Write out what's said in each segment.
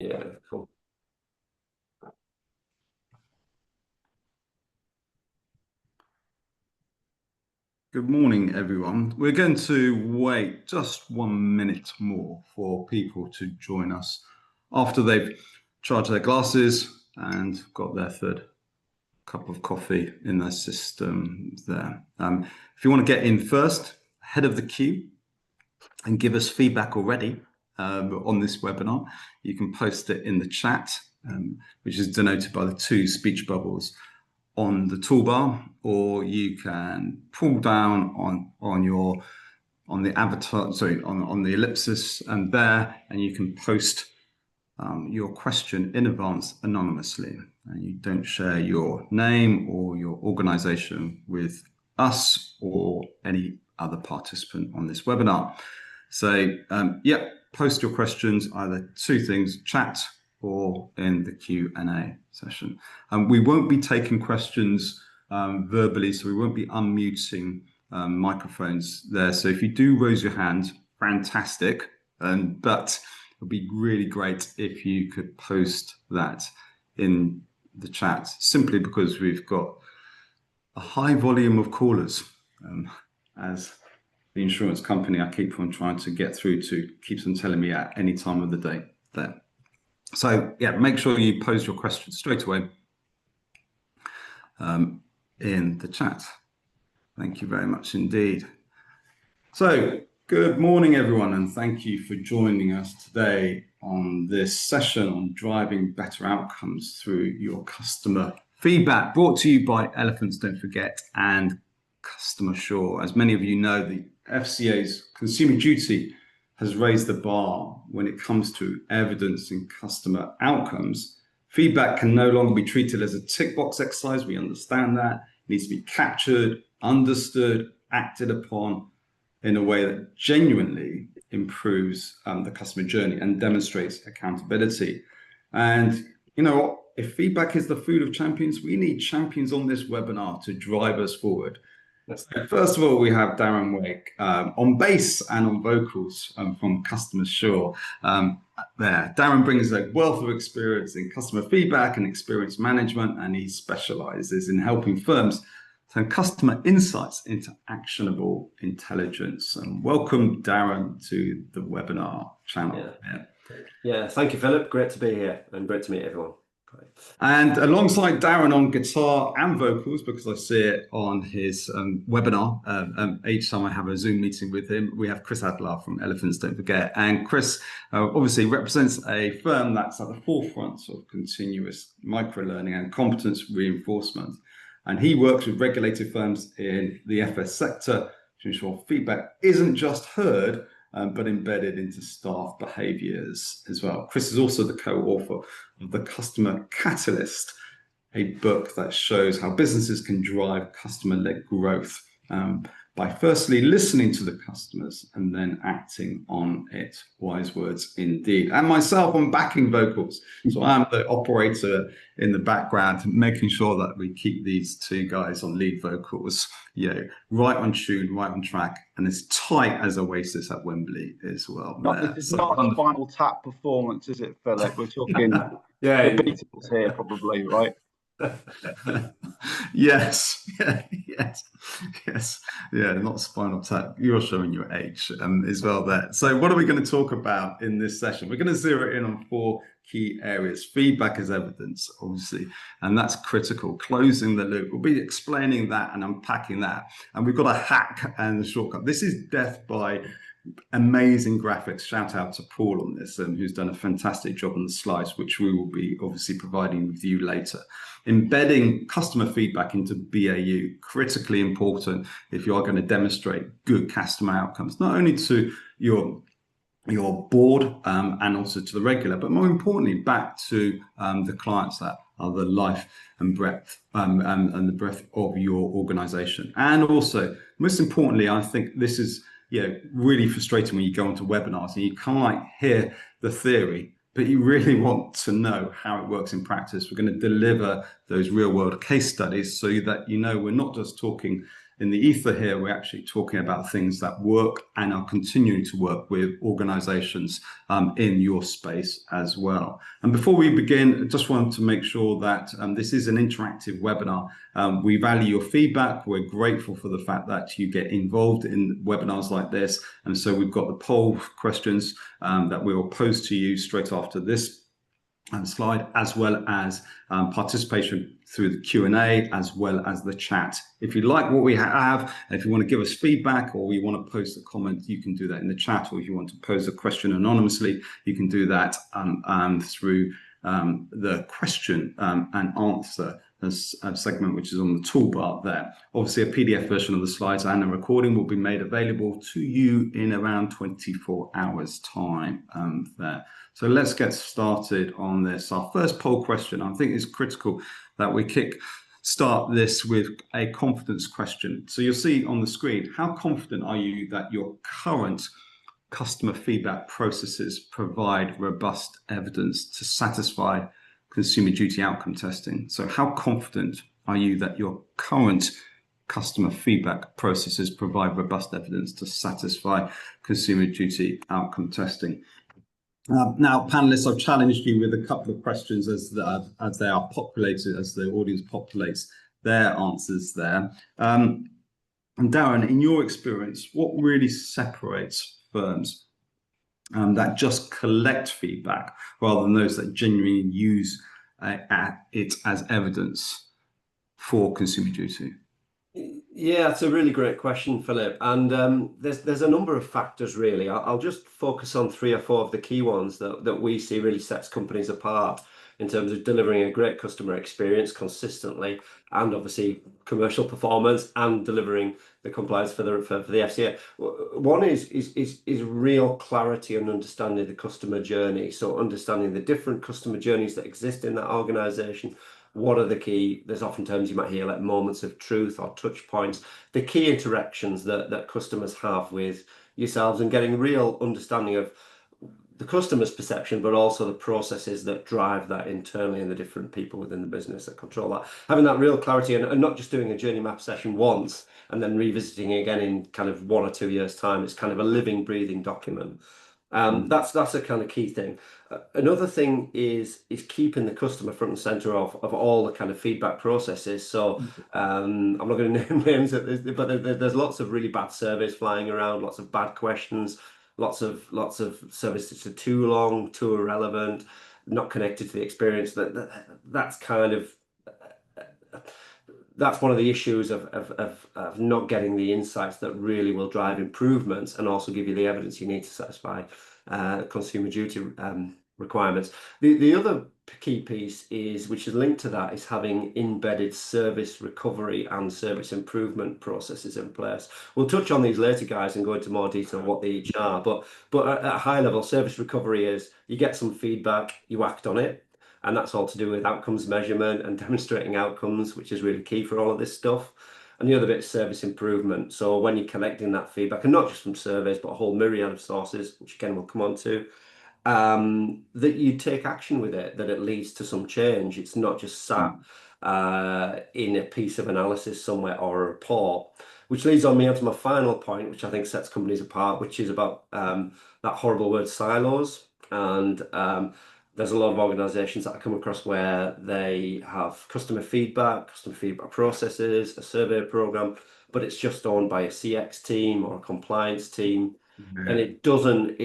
Yeah, cool. Good morning, everyone. We're going to wait just 1 minute more for people to join us after they've charged their glasses and got their third cup of coffee in their system there. If you want to get in first, head of the queue, and give us feedback already on this webinar, you can post it in the chat, which is denoted by the two speech bubbles on the toolbar, or you can pull down on the avatar, sorry, on the ellipsis and there, and you can post your question in advance anonymously, and you don't share your name or your organization with us or any other participant on this webinar. So yeah, post your questions, either two things, chat or in the Q&A session. We won't be taking questions verbally, so we won't be unmuting microphones there. So if you do raise your hand, fantastic, but it would be really great if you could post that in the chat, simply because we've got a high volume of callers, as the insurance company I keep on trying to get through to keeps on telling me at any time of the day there. So yeah, make sure you pose your questions straight away in the chat. Thank you very much indeed. So good morning, everyone, and thank you for joining us today on this session on driving better outcomes through your customer feedback, brought to you by Elephants Don't Forget and CustomerSure. As many of you know, the FCA's Consumer Duty has raised the bar when it comes to evidencing customer outcomes. Feedback can no longer be treated as a tick box exercise. We understand that. It needs to be captured, understood, acted upon in a way that genuinely improves the customer journey and demonstrates accountability. And you know what? If feedback is the food of champions, we need champions on this webinar to drive us forward. So first of all, we have Darren Wake on bass and on vocals from CustomerSure. There, Darren brings a wealth of experience in customer feedback and experience management, and he specializes in helping firms turn customer insights into actionable intelligence. And welcome, Darren, to the webinar channel. Yeah, thank you, Philip. Great to be here and great to meet everyone. And alongside Darren on guitar and vocals, because I see it on his webinar each time I have a Zoom meeting with him, we have Chris Adler from Elephants Don't Forget. And Chris obviously represents a firm that's at the forefront of continuous micro-learning and competence reinforcement. And he works with regulated firms in the FS sector to ensure feedback isn't just heard, but embedded into staff behaviors as well. Chris is also the co-author of The Customer Catalyst, a book that shows how businesses can drive customer-led growth by firstly listening to the customers and then acting on it. Wise words indeed. And myself on backing vocals. So I'm the operator in the background, making sure that we keep these two guys on lead vocals, right on tune, right on track, and as tight as Oasis at Wembley as well. This is not a Spinal Tap performance, is it, Philip? We're talking the Beatles here, probably, right? Yes, not Spinal Tap. You're showing your age as well there. So what are we going to talk about in this session? We're going to zero in on 4 key areas. Feedback as evidence, obviously, and that's critical. Closing the loop. We'll be explaining that and unpacking that. And we've got a hack and a shortcut. This is death by amazing graphics. Shout out to Paul on this, who's done a fantastic job on the slides, which we will be obviously providing with you later. Embedding customer feedback into BAU, critically important if you are going to demonstrate good customer outcomes, not only to your board and also to the regular, but more importantly, back to the clients that are the life and breadth and the breadth of your organization. And also, most importantly, I think this is really frustrating when you go onto webinars and you can't hear the theory, but you really want to know how it works in practice. We're going to deliver those real world case studies so that we're not just talking in the ether here, we're actually talking about things that work and are continuing to work with organizations in your space as well. And before we begin, I just wanted to make sure that this is an interactive webinar. We value your feedback. We're grateful for the fact that you get involved in webinars like this. And so we've got the poll questions that we will pose to you straight after this slide, as well as participation through the Q&A, as well as the chat. If you like what we have, and if you want to give us feedback, or you want to post a comment, you can do that in the chat, or if you want to pose a question anonymously, you can do that through the question and answer segment, which is on the toolbar there. Obviously, a PDF version of the slides and a recording will be made available to you in around 24 hours time there. So let's get started on this. Our first poll question, I think it's critical that we start this with a confidence question. So you'll see on the screen, how confident are you that your current customer feedback processes provide robust evidence to satisfy consumer duty outcome testing? So how confident are you that your current customer feedback processes provide robust evidence to satisfy consumer duty outcome testing? Now, panelists, I've challenged you with a couple of questions as they are populated, as the audience populates their answers there. And Darren, in your experience, what really separates firms that just collect feedback rather than those that genuinely use it as evidence for consumer duty? Yeah, it's a really great question, Philip. And there's a number of factors, really. I'll just focus on 3 or 4 of the key ones that we see really sets companies apart in terms of delivering a great customer experience consistently, and obviously commercial performance, and delivering the compliance for the FCA. One is real clarity and understanding the customer journey. So understanding the different customer journeys that exist in that organization. What are the key, there's often terms you might hear like moments of truth or touch points, the key interactions that customers have with yourselves, and getting real understanding of the customer's perception, but also the processes that drive that internally and the different people within the business that control that. Having that real clarity, and not just doing a journey map session once and then revisiting it again in kind of 1 or 2 years' time. It's kind of a living, breathing document. That's a kind of key thing. Another thing is keeping the customer front and center of all the kind of feedback processes. So I'm not going to name names, but there's lots of really bad surveys flying around, lots of bad questions, lots of surveys that are too long, too irrelevant, not connected to the experience. That's kind of that's one of the issues of not getting the insights that really will drive improvements and also give you the evidence you need to satisfy consumer duty requirements. The other key piece is, which is linked to that, is having embedded service recovery and service improvement processes in place. We'll touch on these later, guys, and go into more detail on what they each are. But at a high level, service recovery is you get some feedback, you act on it. And that's all to do with outcomes measurement and demonstrating outcomes, which is really key for all of this stuff. And the other bit is service improvement. So when you're collecting that feedback, and not just from surveys, but a whole myriad of sources, which again we'll come on to, that you take action with it, that it leads to some change. It's not just sat in a piece of analysis somewhere or a report, which leads on me onto my final point, which I think sets companies apart, which is about that horrible word silos. And there's a lot of organizations that I come across where they have customer feedback processes, a survey program, but it's just owned by a CX team or a compliance team. And it doesn't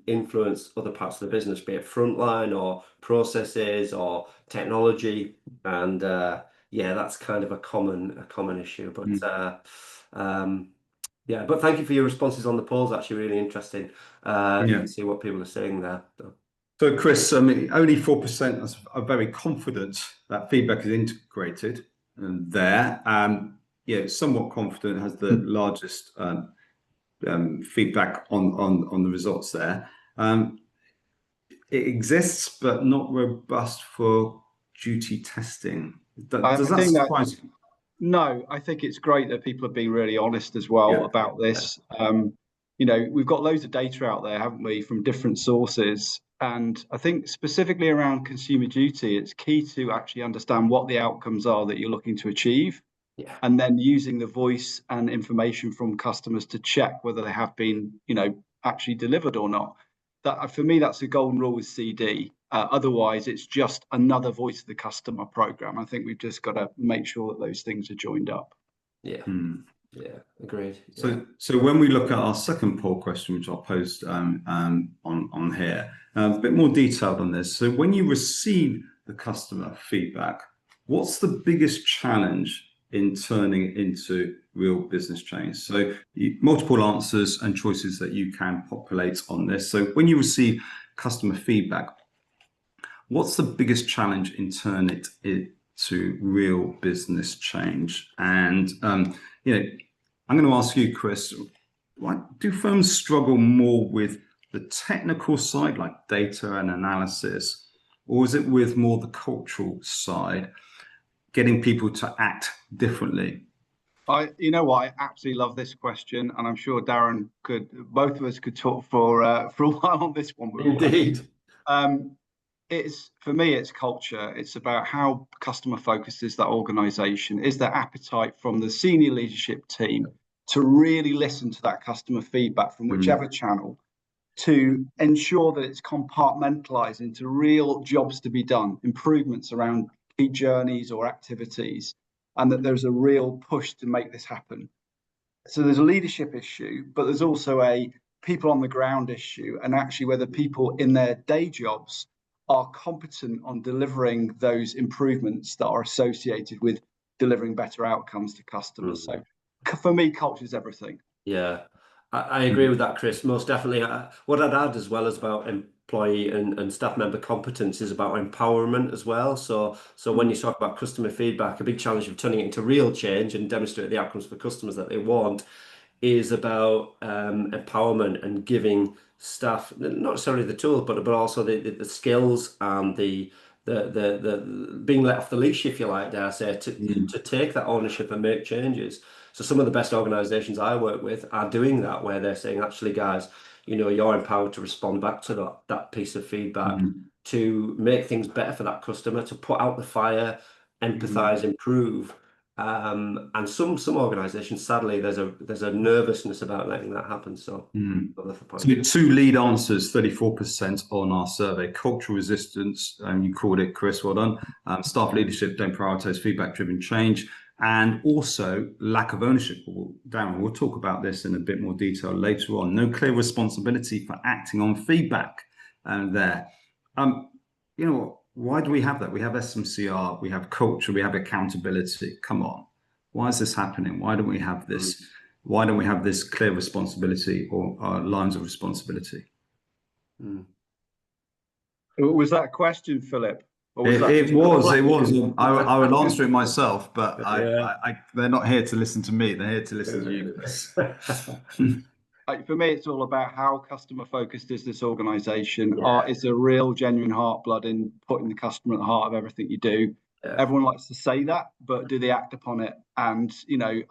influence other parts of the business, be it frontline or processes or technology. And yeah, that's kind of a common issue. But yeah, but thank you for your responses on the polls. Actually, really interesting. You can see what people are saying there. So Chris, I mean, only 4% are very confident that feedback is integrated there. Yeah, somewhat confident has the largest feedback on the results there. It exists, but not robust for duty testing. Does that surprise you? No, I think it's great that people are being really honest as well about this. You know, we've got loads of data out there, haven't we, from different sources. And I think specifically around consumer duty, it's key to actually understand what the outcomes are that you're looking to achieve. Yeah. and then using the voice and information from customers to check whether they have been, actually delivered or not. That, for me, that's a golden rule with CD. Otherwise, it's just another voice of the customer program. I think we've just got to make sure that those things are joined up. Yeah. Yeah, agreed. So when we look at our second poll question, which I'll post on here, a bit more detailed on this. So when you receive the customer feedback, what's the biggest challenge in turning it into real business change? So multiple answers and choices that you can populate on this. So when you receive customer feedback, what's the biggest challenge in turning it to real business change? And I'm going to ask you, Chris, do firms struggle more with the technical side, like data and analysis, or is it with more the cultural side, getting people to act differently? I absolutely love this question, and I'm sure Darren both of us could talk for a while on this one. Indeed. For me, it's culture. It's about how customer focused is that organization. Is there appetite from the senior leadership team to really listen to that customer feedback from whichever channel, to ensure that it's compartmentalized into real jobs to be done, improvements around key journeys or activities, and that there's a real push to make this happen. So there's a leadership issue, but there's also a people on the ground issue, and actually whether people in their day jobs are competent on delivering those improvements that are associated with delivering better outcomes to customers. So for me, culture is everything. Yeah, I agree with that, Chris. Most definitely. What I'd add as well is about employee and staff member competence is about empowerment as well. So when you talk about customer feedback, a big challenge of turning it into real change and demonstrate the outcomes for customers that they want is about empowerment and giving staff not necessarily the tools, but also the skills and the being let off the leash, if you like, dare I say, to take that ownership and make changes. So some of the best organizations I work with are doing that, where they're saying, actually, guys, you're empowered to respond back to that piece of feedback, to make things better for that customer, to put out the fire, empathize, improve. And some organizations, sadly, there's a nervousness about letting that happen. So that's the point. So 2 lead answers, 34% on our survey: cultural resistance, and you called it, Chris, well done. Staff leadership don't prioritize feedback-driven change, and also lack of ownership. Darren, we'll talk about this in a bit more detail later on. No clear responsibility for acting on feedback there. Why do we have that? We have SMCR, we have culture, we have accountability. Come on, why is this happening? Why don't we have this? Why don't we have this clear responsibility or lines of responsibility? Was that a question, Philip? It was. I would answer it myself, but they're not here to listen to me. They're here to listen to you, Chris. For me, it's all about how customer focused is this organization. Is there real, genuine heart, blood in putting the customer at the heart of everything you do? Everyone likes to say that, but do they act upon it? And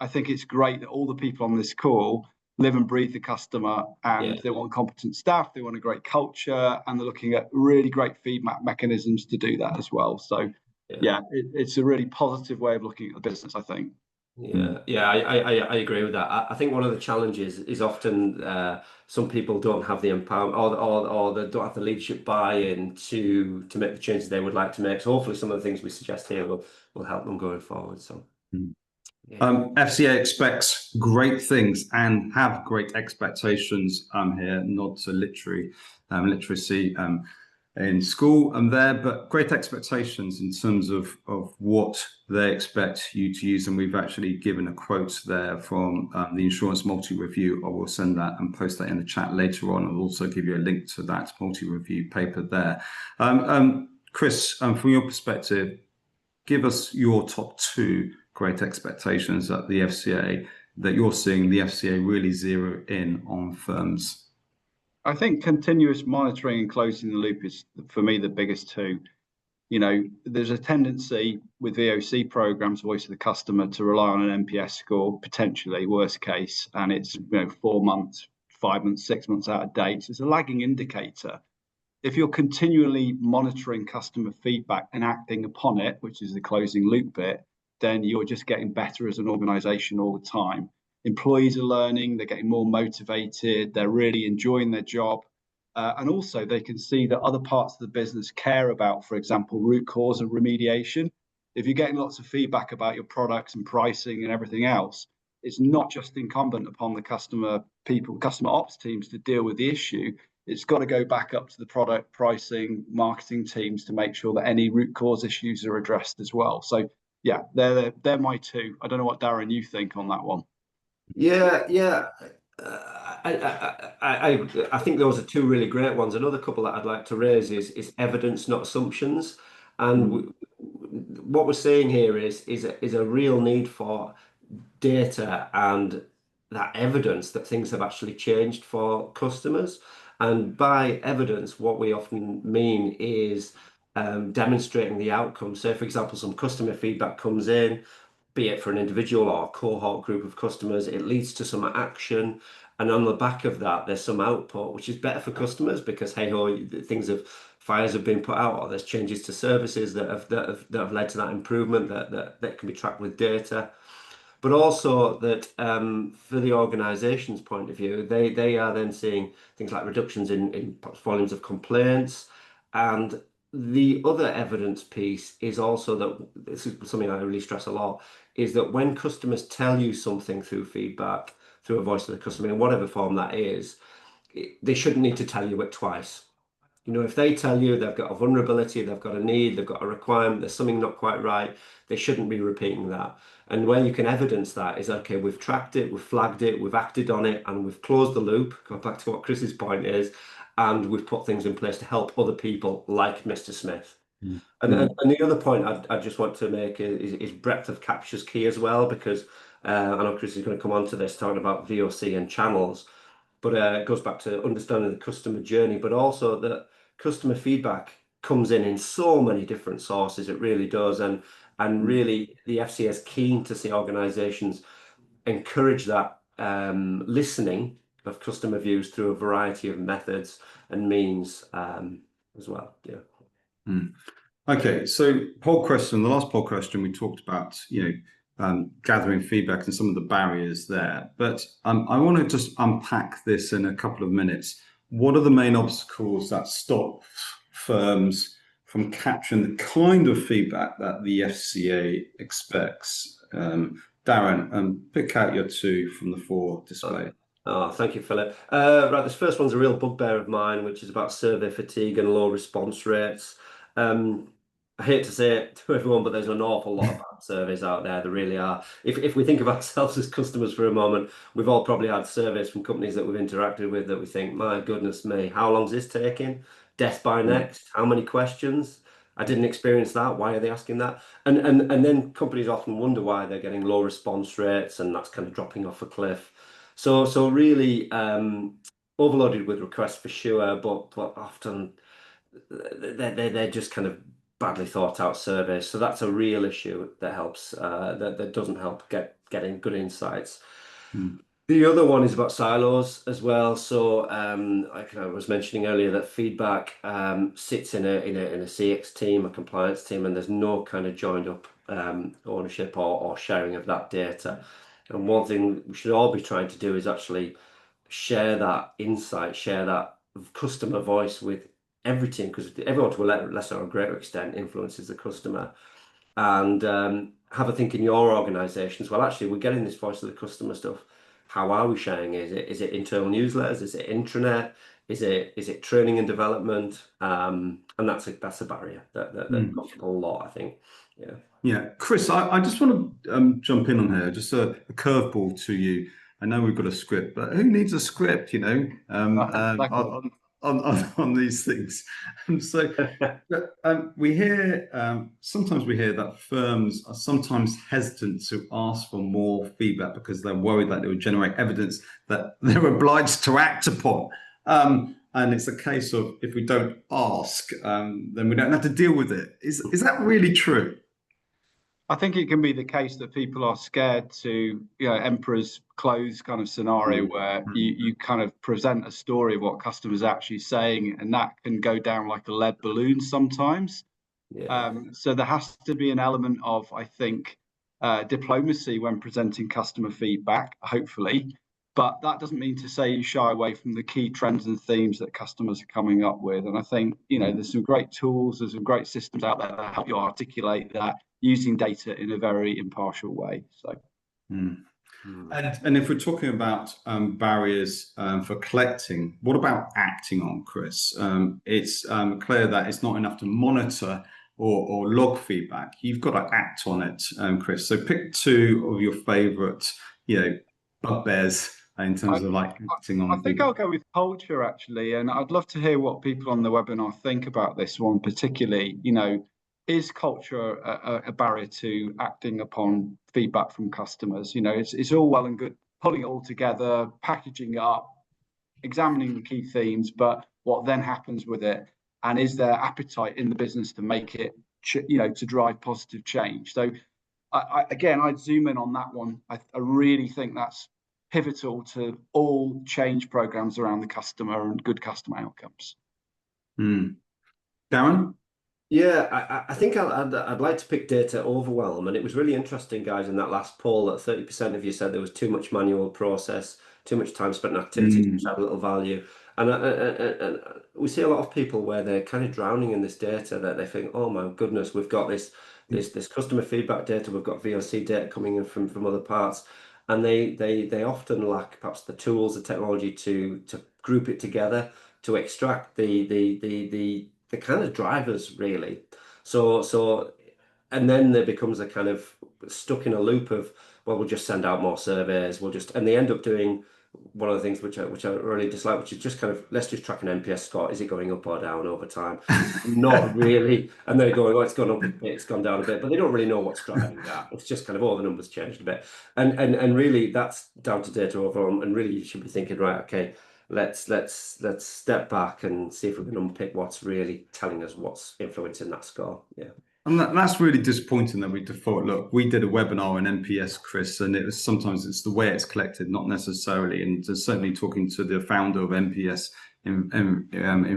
I think it's great that all the people on this call live and breathe the customer, and they want competent staff, they want a great culture, and they're looking at really great feedback mechanisms to do that as well. So it's a really positive way of looking at the business, I think. I agree with that. I think one of the challenges is often some people don't have the empowerment or they don't have the leadership buy-in to make the changes they would like to make. So hopefully some of the things we suggest here will help them going forward. So FCA expects great things and have great expectations here, nod to literacy in school and there, but great expectations in terms of what they expect you to use. And we've actually given a quote there from the Insurance Multi-Review. I will send that and post that in the chat later on. I'll also give you a link to that multi-review paper there. Chris, from your perspective, give us your top 2 great expectations at the FCA that you're seeing the FCA really zero in on firms. I think continuous monitoring and closing the loop is, for me, the biggest 2. There's a tendency with VOC programs, voice of the customer, to rely on an NPS score, potentially worst case, and it's 4 months, 5 months, 6 months out of date. So it's a lagging indicator. If you're continually monitoring customer feedback and acting upon it, which is the closing loop bit, then you're just getting better as an organization all the time. Employees are learning, they're getting more motivated, they're really enjoying their job. And also they can see that other parts of the business care about, for example, root cause and remediation. If you're getting lots of feedback about your products and pricing and everything else, it's not just incumbent upon the customer ops teams to deal with the issue. It's got to go back up to the product pricing, marketing teams to make sure that any root cause issues are addressed as well. So yeah, they're my two. I don't know what, Darren, you think on that one. Yeah. I think those are two really great ones. Another couple that I'd like to raise is evidence, not assumptions. And what we're seeing here is a real need for data and that evidence that things have actually changed for customers. And by evidence, what we often mean is demonstrating the outcome. So, for example, some customer feedback comes in, be it for an individual or a cohort group of customers, it leads to some action. And on the back of that, there's some output, which is better for customers because, hey ho, fires have been put out, or there's changes to services that have led to that improvement that can be tracked with data. But also that for the organization's point of view, they are then seeing things like reductions in volumes of complaints. And the other evidence piece is also that, this is something I really stress a lot, is that when customers tell you something through feedback, through a voice of the customer, in whatever form that is, they shouldn't need to tell you it twice. You know, if they tell you they've got a vulnerability, they've got a need, they've got a requirement, there's something not quite right, they shouldn't be repeating that. And where you can evidence that is, okay, we've tracked it, we've flagged it, we've acted on it, and we've closed the loop, going back to what Chris's point is, and we've put things in place to help other people like Mr. Smith. And the other point I just want to make is breadth of capture is key as well, because I know Chris is going to come on to this, talking about VOC and channels. But it goes back to understanding the customer journey, but also that customer feedback comes in so many different sources. It really does. And really, the FCA is keen to see organizations encourage that listening of customer views through a variety of methods and means as well. Yeah. Okay, so the last poll question, we talked about, gathering feedback and some of the barriers there. But I want to just unpack this in a couple of minutes. What are the main obstacles that stop firms from capturing the kind of feedback that the FCA expects? Darren, pick out your two from the four displayed. Oh, thank you, Philip. Right, this first one's a real bugbear of mine, which is about survey fatigue and low response rates. I hate to say it to everyone, but there's an awful lot of bad surveys out there. There really are. If we think of ourselves as customers for a moment, we've all probably had surveys from companies that we've interacted with that we think, my goodness me, how long is this taking? Death by next? How many questions? I didn't experience that. Why are they asking that? And then companies often wonder why they're getting low response rates, and that's kind of dropping off a cliff. So really overloaded with requests for sure, but often they're just kind of badly thought out surveys. So that's a real issue that helps that doesn't help getting good insights. The other one is about silos as well. So like I was mentioning earlier, that feedback sits in a CX team, a compliance team, and there's no kind of joined up ownership or sharing of that data. And one thing we should all be trying to do is actually share that insight, share that customer voice with every team, because everyone to a lesser or greater extent influences the customer. And have a think in your organizations, well, actually, we're getting this voice of the customer stuff. How are we sharing? Is it internal newsletters? Is it intranet? Is it training and development? And that's a barrier that comes up a lot, I think. Yeah, Chris, I just want to jump in on here, just a curveball to you. I know we've got a script, but who needs a script, on these things? And so we hear, sometimes we hear that firms are sometimes hesitant to ask for more feedback because they're worried that it will generate evidence that they're obliged to act upon. And it's a case of, if we don't ask, then we don't have to deal with it. Is that really true? I think it can be the case that people are scared to, emperor's clothes kind of scenario where you kind of present a story of what customers are actually saying, and that can go down like a lead balloon sometimes. So there has to be an element of, I think, diplomacy when presenting customer feedback, hopefully. But that doesn't mean to say you shy away from the key trends and themes that customers are coming up with. And I think, there's some great tools, there's some great systems out there that help you articulate that using data in a very impartial way. So. And if we're talking about barriers for collecting, what about acting on, Chris? It's clear that it's not enough to monitor or log feedback. You've got to act on it, Chris. So pick two of your favourite, bugbears in terms of acting on. I think I'll go with culture, actually, and I'd love to hear what people on the webinar think about this one particularly. Is culture a barrier to acting upon feedback from customers? It's all well and good pulling it all together, packaging it up, examining the key themes, but what then happens with it? And is there appetite in the business to make it, to drive positive change? So I'd zoom in on that one. I really think that's pivotal to all change programs around the customer and good customer outcomes. Darren? Yeah, I think I'd like to pick data overwhelm, and it was really interesting, guys, in that last poll that 30% of you said there was too much manual process, too much time spent on activities which had little value, and we see a lot of people where they're kind of drowning in this data that they think, oh my goodness, we've got this customer feedback data, we've got VOC data coming in from other parts, and they often lack perhaps the tools, the technology to group it together, to extract the kind of drivers, really. So and then there becomes a kind of stuck in a loop of, well, we'll just send out more surveys, and they end up doing one of the things which I really dislike, which is just kind of, let's just track an NPS score. Is it going up or down over time? Not really. And they're going, oh, it's gone up a bit, it's gone down a bit, but they don't really know what's driving that. It's just kind of, oh, the numbers changed a bit. And really that's down to data overall. And really you should be thinking, right, okay, let's step back and see if we can unpick what's really telling us what's influencing that score. Yeah. And that's really disappointing that we default. Look, we did a webinar on NPS, Chris, and sometimes it's the way it's collected, not necessarily. And certainly talking to the founder of NPS in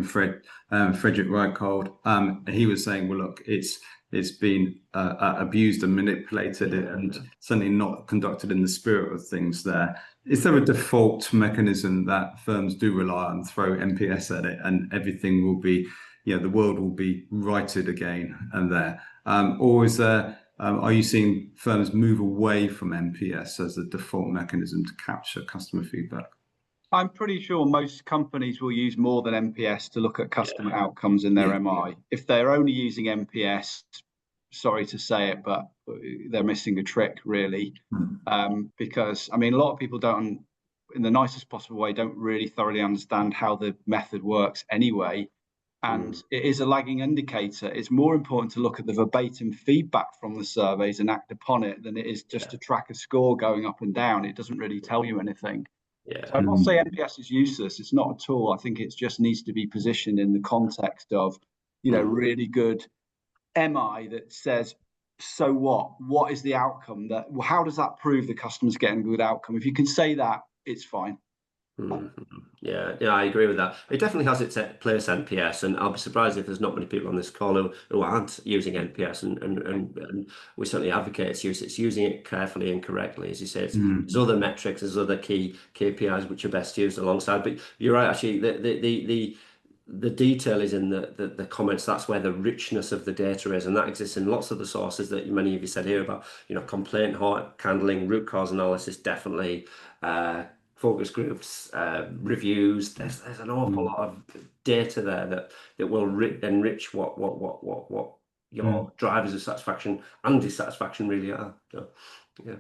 Frederick Reichhold, he was saying, well, look, it's been abused and manipulated, and certainly not conducted in the spirit of things there. Is there a default mechanism that firms do rely on, throw NPS at it, and everything will be, the world will be righted again and there? Or is there, are you seeing firms move away from NPS as a default mechanism to capture customer feedback? I'm pretty sure most companies will use more than NPS to look at customer outcomes in their MI. If they're only using NPS, sorry to say it, but they're missing a trick, really. Because, a lot of people don't, in the nicest possible way, don't really thoroughly understand how the method works anyway. And it is a lagging indicator. It's more important to look at the verbatim feedback from the surveys and act upon it than it is just to track a score going up and down. It doesn't really tell you anything. So I'm not saying NPS is useless. It's not at all. I think it just needs to be positioned in the context of, really good MI that says, so what? What is the outcome? How does that prove the customer's getting a good outcome? If you can say that, it's fine. Yeah, I agree with that. It definitely has its place, NPS, and I'll be surprised if there's not many people on this call who aren't using NPS, and we certainly advocate its use. It's using it carefully and correctly, as you say. There's other metrics, there's other key KPIs which are best used alongside. But you're right, actually, the detail is in the comments. That's where the richness of the data is, and that exists in lots of the sources that many of you said here about, complaint handling, root cause analysis, definitely. Focus groups, reviews. There's an awful lot of data there that will enrich what your drivers of satisfaction and dissatisfaction really are. So, yeah.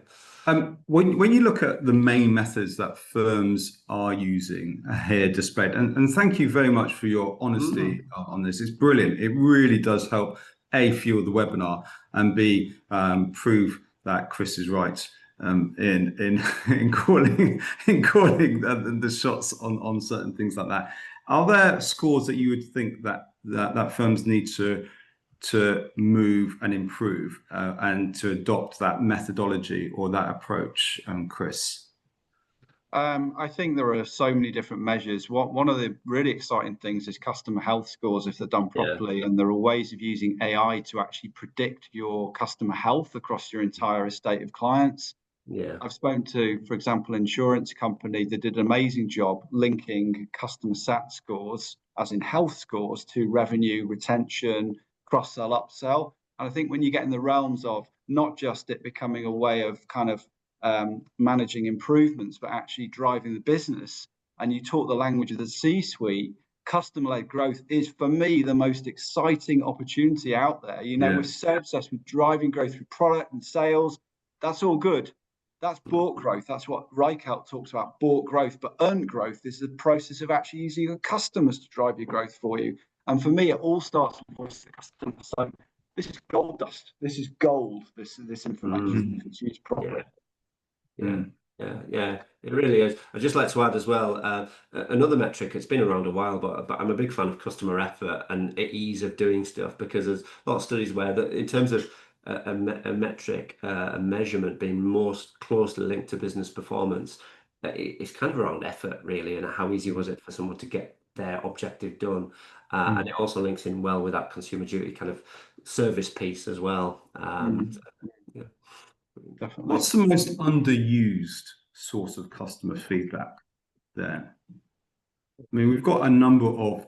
When you look at the main methods that firms are using here displayed, and thank you very much for your honesty on this. It's brilliant. It really does help A, fuel the webinar, and B, prove that Chris is right. In calling the shots on certain things like that. Are there scores that you would think that firms need to move and improve and to adopt that methodology or that approach, Chris? I think there are so many different measures. One of the really exciting things is customer health scores if they're done properly, and there are ways of using AI to actually predict your customer health across your entire estate of clients. Yeah. I've spoken to, for example, insurance company that did an amazing job linking customer sat scores, as in health scores, to revenue, retention, cross-sell, upsell. And I think when you get in the realms of not just it becoming a way of kind of managing improvements, but actually driving the business, and you talk the language of the C-suite, customer-led growth is, for me, the most exciting opportunity out there. We're so obsessed with driving growth through product and sales. That's all good. That's bought growth. That's what Reichelt talks about, bought growth. But earned growth is the process of actually using your customers to drive your growth for you. And for me, it all starts with voice of the customer. So this is gold dust. This is gold, this information, if it's used properly. Yeah, it really is. I'd just like to add as well, another metric, it's been around a while, but I'm a big fan of customer effort and ease of doing stuff, because there's a lot of studies where that in terms of a metric, a measurement being most closely linked to business performance, it's kind of around effort really, and how easy was it for someone to get their objective done. And it also links in well with that consumer duty kind of service piece as well. Yeah. Definitely. What's the most underused source of customer feedback there? I mean, we've got a number of,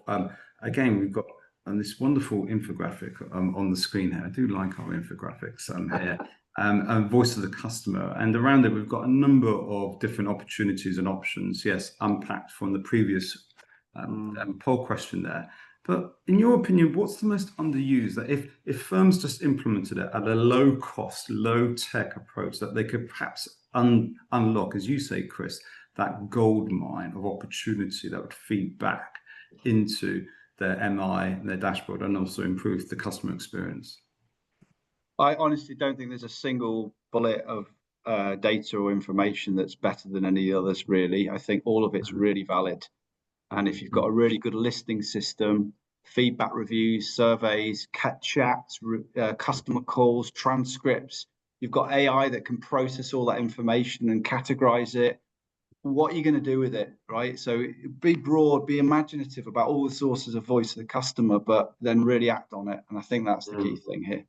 again, we've got this wonderful infographic on the screen here. I do like our infographics here. And voice of the customer. And around it, we've got a number of different opportunities and options, yes, unpacked from the previous poll question there. But in your opinion, what's the most underused? That if firms just implemented it at a low cost, low tech approach, that they could perhaps unlock, as you say, Chris, that gold mine of opportunity that would feed back into their MI, their dashboard, and also improve the customer experience? I honestly don't think there's a single bullet of data or information that's better than any others, really. I think all of it's really valid. And if you've got a really good listing system, feedback reviews, surveys, chats, customer calls, transcripts, you've got AI that can process all that information and categorize it. What are you going to do with it, right? So be broad, be imaginative about all the sources of voice of the customer, but then really act on it. And I think that's the key thing here.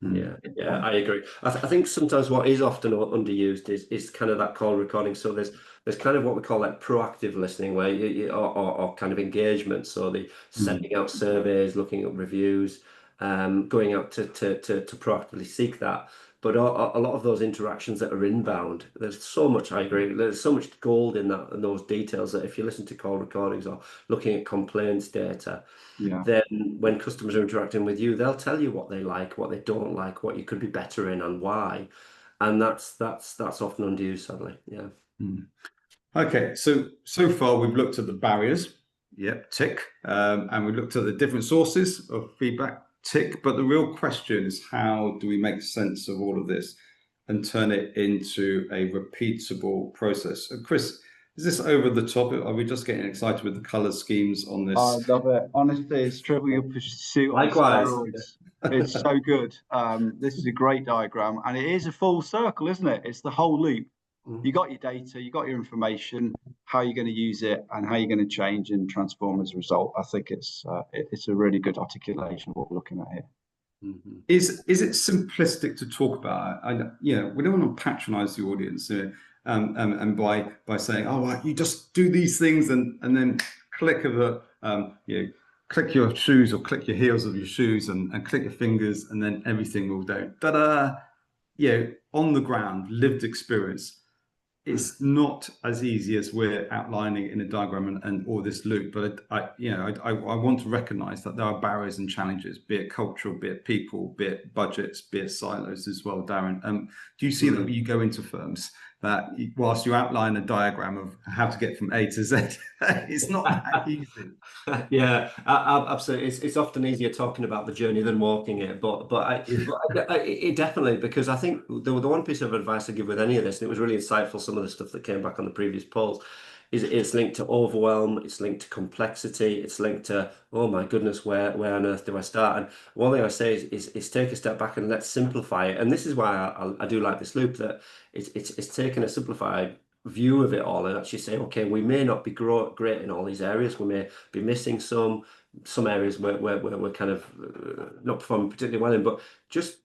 Yeah, I agree. I think sometimes what is often underused is kind of that call recording. So there's kind of what we call like proactive listening, where or kind of engagement. So the sending out surveys, looking at reviews, going out to proactively seek that. But a lot of those interactions that are inbound, there's so much, I agree, there's so much gold in that, in those details, that if you listen to call recordings or looking at complaints data, then when customers are interacting with you, they'll tell you what they like, what they don't like, what you could be better in, and why. And that's often underused, sadly. Yeah. Okay, so far we've looked at the barriers, yep, tick, and we've looked at the different sources of feedback, tick. But the real question is, how do we make sense of all of this and turn it into a repeatable process? So Chris, is this over the top? Are we just getting excited with the color schemes on this? I love it. Honestly, it's Trivial Pursuit on steroids. It's so good. This is a great diagram, and it is a full circle, isn't it? It's the whole loop. You got your data, you got your information, how you're going to use it, and how you're going to change and transform as a result. I think it's a really good articulation of what we're looking at here. Is it simplistic to talk about? We don't want to patronize the audience, and by saying, oh, well, you just do these things and then click click your shoes or click your heels of your shoes and click your fingers, and then everything will do. But on the ground, lived experience. It's not as easy as we're outlining in a diagram and or this loop, but I want to recognize that there are barriers and challenges, be it cultural, be it people, be it budgets, be it silos as well, Darren. Do you see that when you go into firms, that whilst you outline a diagram of how to get from A to Z, it's not that easy? Yeah, absolutely. It's often easier talking about the journey than walking it, but it definitely, because I think the one piece of advice I give with any of this, and it was really insightful, some of the stuff that came back on the previous polls, is it's linked to overwhelm, it's linked to complexity, it's linked to, oh my goodness, where on earth do I start? And one thing I say is take a step back and let's simplify it. And this is why I do like this loop, that it's taken a simplified view of it all and actually say, okay, we may not be great in all these areas. We may be missing some areas where we're kind of not performing particularly well in, but just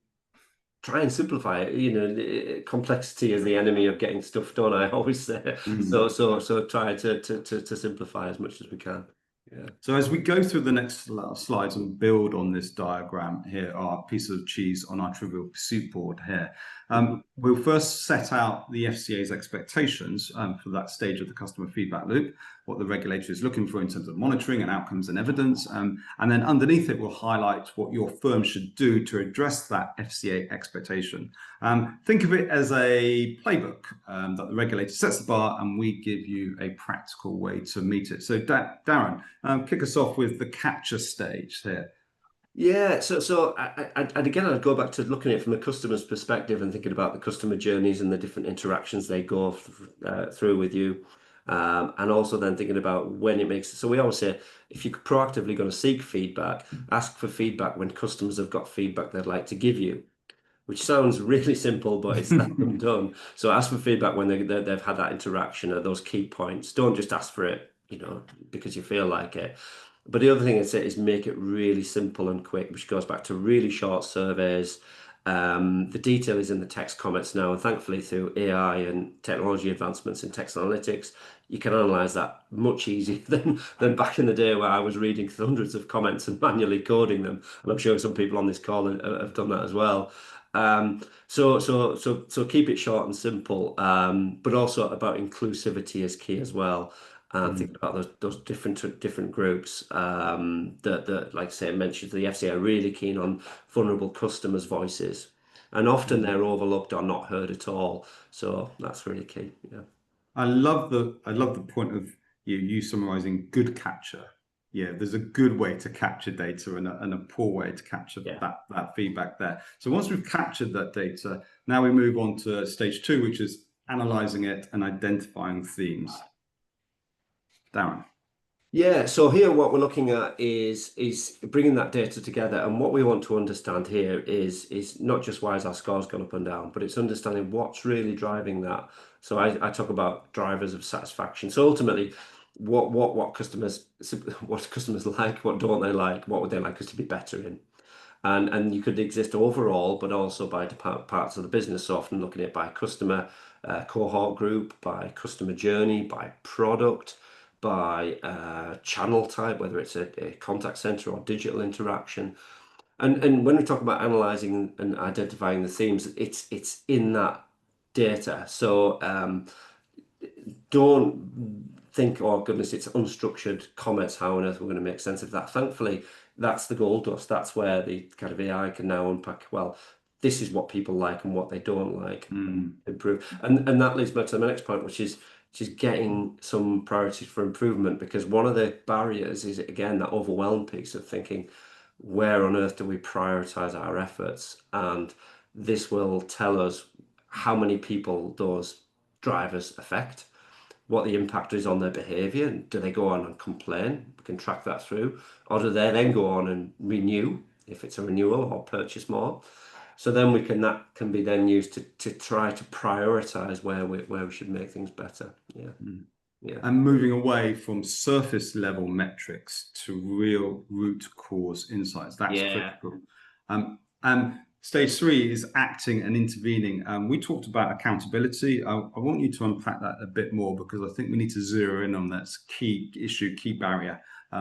try and simplify it. You know, complexity is the enemy of getting stuff done, I always say. So try to simplify as much as we can. Yeah. So as we go through the next slides and build on this diagram here, our piece of cheese on our Trivial Pursuit board here, we'll first set out the FCA's expectations for that stage of the customer feedback loop, what the regulator is looking for in terms of monitoring and outcomes and evidence. And then underneath it, we'll highlight what your firm should do to address that FCA expectation. Think of it as a playbook that the regulator sets the bar and we give you a practical way to meet it. So Darren, kick us off with the capture stage here. Yeah, so and again, I'd go back to looking at it from a customer's perspective and thinking about the customer journeys and the different interactions they go through with you. And also then thinking about when it makes, so we always say, if you're proactively going to seek feedback, ask for feedback when customers have got feedback they'd like to give you, which sounds really simple, but it's seldom done. So ask for feedback when they've had that interaction at those key points. Don't just ask for it, you know, because you feel like it. But the other thing I'd say is make it really simple and quick, which goes back to really short surveys. The detail is in the text comments now, and thankfully through AI and technology advancements in text analytics, you can analyze that much easier than back in the day where I was reading hundreds of comments and manually coding them. And I'm sure some people on this call have done that as well. So keep it short and simple, but also about inclusivity is key as well. And thinking about those different groups that, like I say, mentioned, the FCA are really keen on vulnerable customers' voices, and often they're overlooked or not heard at all. So that's really key. Yeah. I love the point of you summarizing good capture. Yeah, there's a good way to capture data and a poor way to capture that feedback there. So once we've captured that data, now we move on to stage 2, which is analyzing it and identifying themes. Darren. Yeah, so here what we're looking at is bringing that data together, and what we want to understand here is not just why has our scores gone up and down, but it's understanding what's really driving that. So I talk about drivers of satisfaction. So ultimately, what customers like, what don't they like, what would they like us to be better in, and you could exist overall, but also by parts of the business. So often looking at it by customer cohort group, by customer journey, by product, by channel type, whether it's a contact center or digital interaction. And when we talk about analyzing and identifying the themes, it's in that data. So don't think, oh goodness, it's unstructured comments. How on earth we're going to make sense of that? Thankfully, that's the gold dust. That's where the kind of AI can now unpack, well, this is what people like and what they don't like, improve. And that leads back to the next point, which is getting some priorities for improvement, because one of the barriers is, again, that overwhelmed piece of thinking, where on earth do we prioritize our efforts? And this will tell us how many people those drivers affect, what the impact is on their behavior, and do they go on and complain? We can track that through, or do they then go on and renew if it's a renewal, or purchase more? So then that can be then used to try to prioritize where we should make things better. Yeah. And moving away from surface level metrics to real root cause insights. That's critical. And stage 3 is acting and intervening. We talked about accountability. I want you to unpack that a bit more, because I think we need to zero in on that key issue, key barrier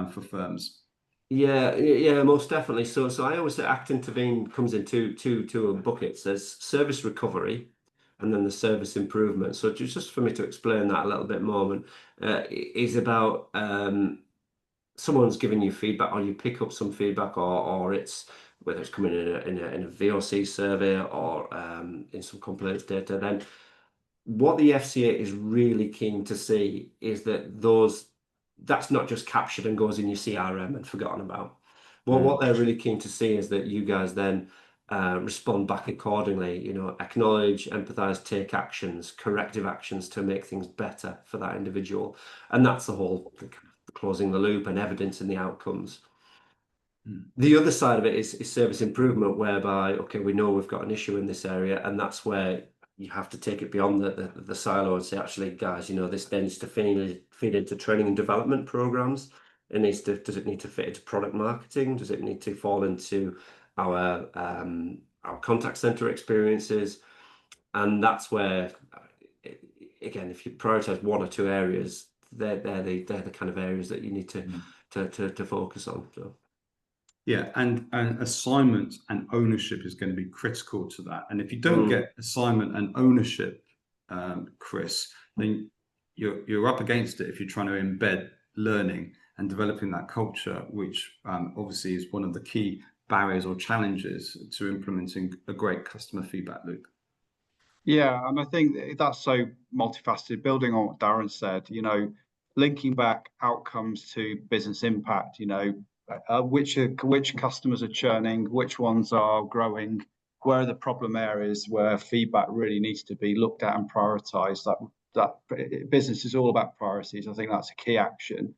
for firms. Yeah, most definitely. So I always say act intervene comes in two buckets. There's service recovery, and then the service improvement. So just for me to explain that a little bit more, is about someone's giving you feedback, or you pick up some feedback, or it's whether it's coming in a VOC survey or in some complaints data. Then what the FCA is really keen to see is that's not just captured and goes in your CRM and forgotten about. Well, what they're really keen to see is that you guys then respond back accordingly, acknowledge, empathize, take actions, corrective actions to make things better for that individual. And that's the whole closing the loop and evidence in the outcomes. The other side of it is service improvement, whereby, okay, we know we've got an issue in this area, and that's where you have to take it beyond the silo and say, actually, guys, you know, this then needs to feed into training and development programs. It needs to, does it need to fit into product marketing? Does it need to fall into our contact center experiences? And that's where, again, if you prioritize one or two areas, they're the kind of areas that you need to focus on. So. Yeah, and assignment and ownership is going to be critical to that. And if you don't get assignment and ownership, Chris, then you're up against it if you're trying to embed learning and developing that culture, which obviously is one of the key barriers or challenges to implementing a great customer feedback loop. Yeah, and I think that's so multifaceted. Building on what Darren said, you know, linking back outcomes to business impact, you know, which customers are churning, which ones are growing, where are the problem areas where feedback really needs to be looked at and prioritized. That business is all about priorities. I think that's a key action.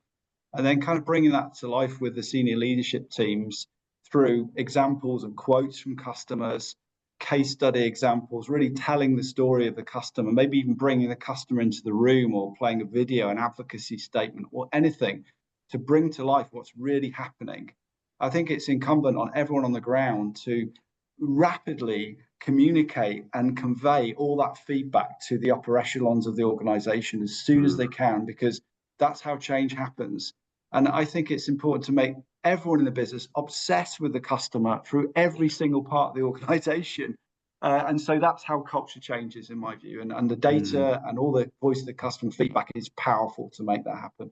And then kind of bringing that to life with the senior leadership teams through examples and quotes from customers, case study examples, really telling the story of the customer, maybe even bringing the customer into the room or playing a video, an advocacy statement or anything to bring to life what's really happening. I think it's incumbent on everyone on the ground to rapidly communicate and convey all that feedback to the upper echelons of the organization as soon as they can, because that's how change happens. And I think it's important to make everyone in the business obsessed with the customer through every single part of the organization. And so that's how culture changes, in my view. And the data and all the voice of the customer feedback is powerful to make that happen.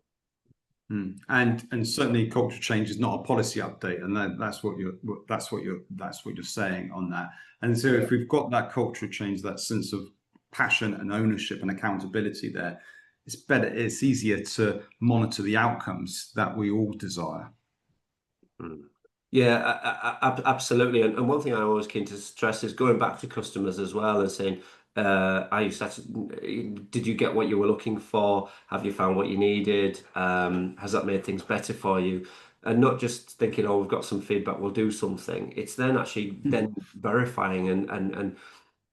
And certainly culture change is not a policy update, and that's what you're saying on that. And so if we've got that culture change, that sense of passion and ownership and accountability there, it's easier to monitor the outcomes that we all desire. Yeah, absolutely. And one thing I'm always keen to stress is going back to customers as well and saying, are you did you get what you were looking for? Have you found what you needed? Has that made things better for you? And not just thinking, oh, we've got some feedback, we'll do something. It's then actually then verifying and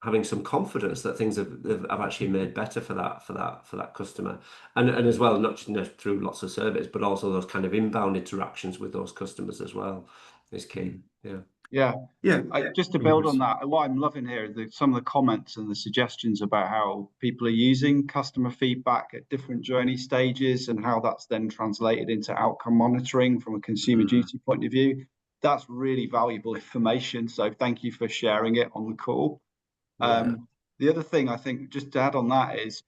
having some confidence that things have actually made better for that customer, and as well, not just through lots of surveys, but also those kind of inbound interactions with those customers as well is key. Just to build on that, what I'm loving here is some of the comments and the suggestions about how people are using customer feedback at different journey stages and how that's then translated into outcome monitoring from a consumer duty point of view. That's really valuable information, so thank you for sharing it on the call. The other thing I think, just to add on that, is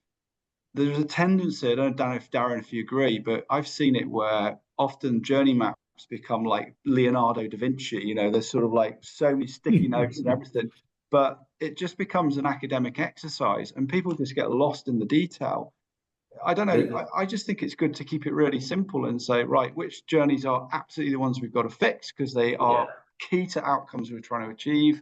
there's a tendency, I don't know if Darren, if you agree, but I've seen it where often journey maps become like Leonardo da Vinci, you know, there's sort of like so many sticky notes and everything, but it just becomes an academic exercise and people just get lost in the detail. I don't know, I just think it's good to keep it really simple and say, right, which journeys are absolutely the ones we've got to fix because they are key to outcomes we're trying to achieve.